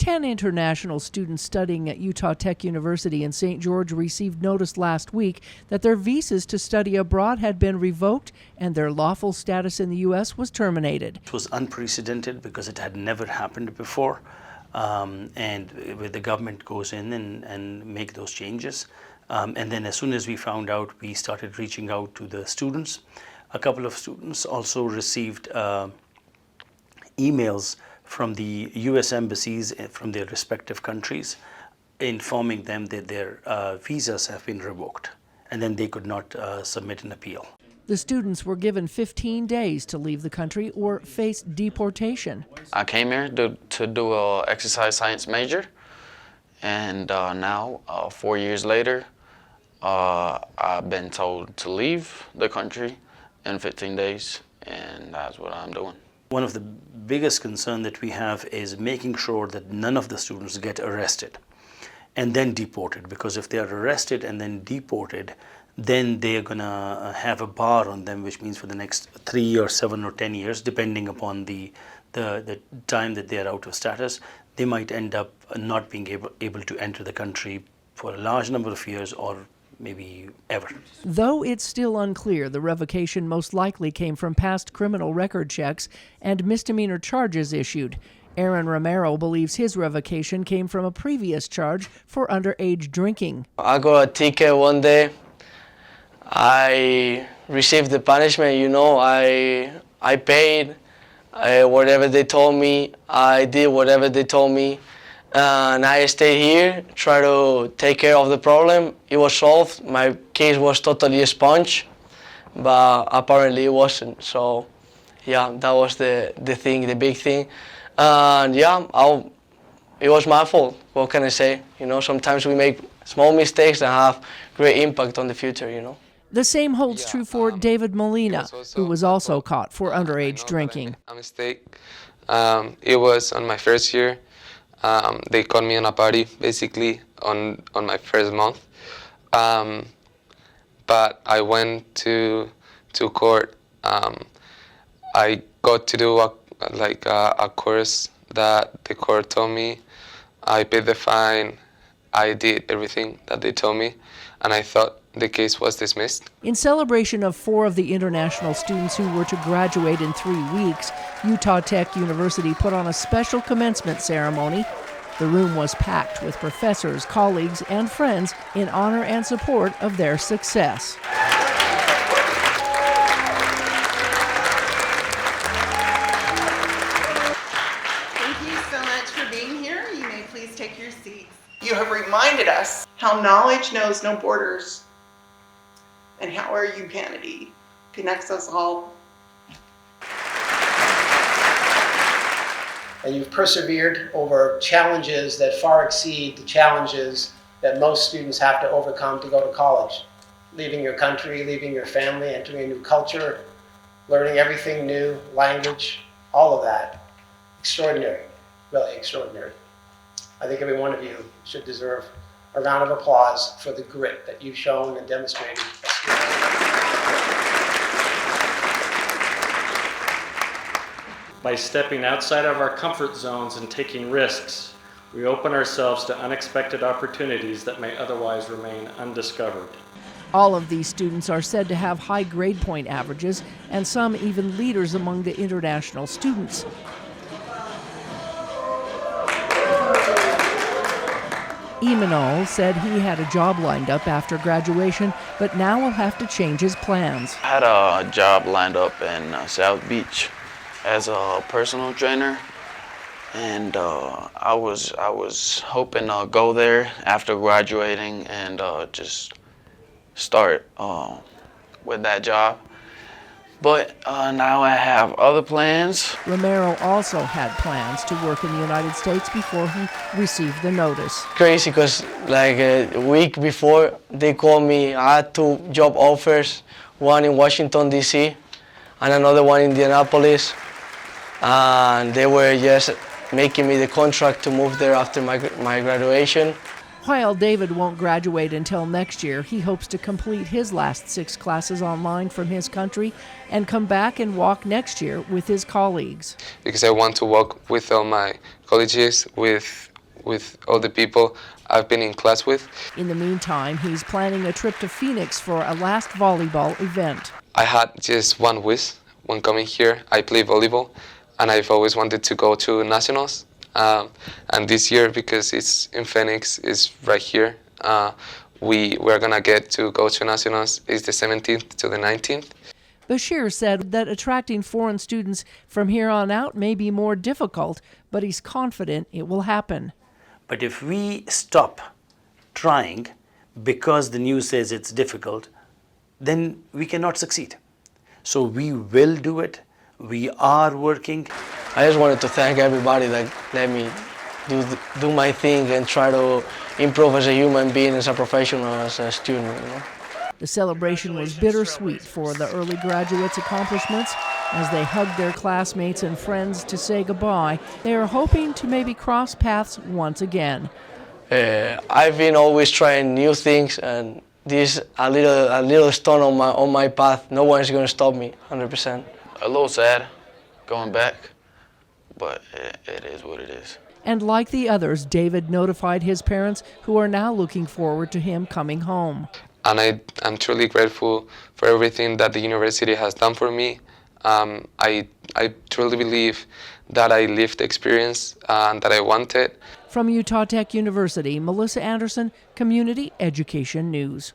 10 international students studying at Utah Tech University in St. George received notice last week that their visas to study abroad had been revoked and their lawful status in the U.S. was terminated. It was unprecedented because it had never happened before, and where the government goes in and make those changes. And then as soon as we found out, we started reaching out to the students. A couple of students also received emails from the U.S. embassies from their respective countries informing them that their visas have been revoked, and then they could not submit an appeal. The students were given 15 days to leave the country or face deportation. I came here to do an exercise science major, and now, 4 years later, I've been told to leave the country in 15 days, and that's what I'm doing. One of the biggest concerns that we have is making sure that none of the students get arrested and then deported, because if they are arrested and then deported, then they're gonna have a bar on them, which means for the next 3 or 7 or 10 years, depending upon the time that they are out of status, they might end up not being able to enter the country for a large number of years or maybe ever. Though it's still unclear, the revocation most likely came from past criminal record checks and misdemeanor charges issued. Aaron Romero believes his revocation came from a previous charge for underage drinking. I got a ticket one day. I received the punishment, I paid whatever they told me. I did whatever they told me. And I stayed here, try to take care of the problem. It was solved. My case was totally expunged, but apparently it wasn't. So, yeah, that was the thing, the big thing. And yeah, it was my fault. What can I say? Sometimes we make small mistakes that have great impact on the future. The same holds true for David Molina, who was also caught for underage drinking. A mistake. It was on my first year. They caught me in a party, basically, on my first month. But I went to court. I got to do a course that the court told me. I paid the fine. I did everything that they told me, and I thought the case was dismissed. In celebration of 4 of the international students who were to graduate in 3 weeks, Utah Tech University put on a special commencement ceremony. The room was packed with professors, colleagues, and friends in honor and support of their success. Thank you so much for being here. You may please take your seats. You have reminded us how knowledge knows no borders and how our humanity connects us all. And you've persevered over challenges that far exceed the challenges that most students have to overcome to go to college. Leaving your country, leaving your family, entering a new culture, learning everything new, language, all of that. Extraordinary, really extraordinary. I think every one of you should deserve a round of applause for the grit that you've shown and demonstrated. By stepping outside of our comfort zones and taking risks, we open ourselves to unexpected opportunities that may otherwise remain undiscovered. All of these students are said to have high grade point averages, and some even leaders among the international students. Imanol said he had a job lined up after graduation, but now will have to change his plans. I had a job lined up in South Beach as a personal trainer, and I was hoping to go there after graduating and just start with that job. But now I have other plans. Romero also had plans to work in the United States before he received the notice. Crazy, because like a week before they called me, I had 2 job offers, one in Washington, D.C. and another one in Indianapolis. And they were just making me the contract to move there after my graduation. While David won't graduate until next year, he hopes to complete his last 6 classes online from his country and come back and walk next year with his colleagues. Because I want to walk with all my colleagues, with with all the people I've been in class with. In the meantime, he's planning a trip to Phoenix for a last volleyball event. I had just one wish when coming here. I play volleyball, and I've always wanted to go to nationals. And this year, because it's in Phoenix, it's right here. We're gonna get to go to nationals. It's the 17th to the 19th. Bashir said that attracting foreign students from here on out may be more difficult, but he's confident it will happen. But if we stop trying because the news says it's difficult, then we cannot succeed. So we will do it. We are working. I just wanted to thank everybody that let me do my thing and try to improve as a human being, as a professional, as a student. You know? The celebration was bittersweet for the early graduates' accomplishments. As they hugged their classmates and friends to say goodbye, they are hoping to maybe cross paths once again. I've been always trying new things, and this a little stone on my path. No one's going to stop me, 100%. A little sad going back, but it is what it is. And like the others, David notified his parents, who are now looking forward to him coming home. And I'm truly grateful for everything that the university has done for me. I truly believe that I lived the experience that I wanted. From Utah Tech University, Melissa Anderson, Community Education News.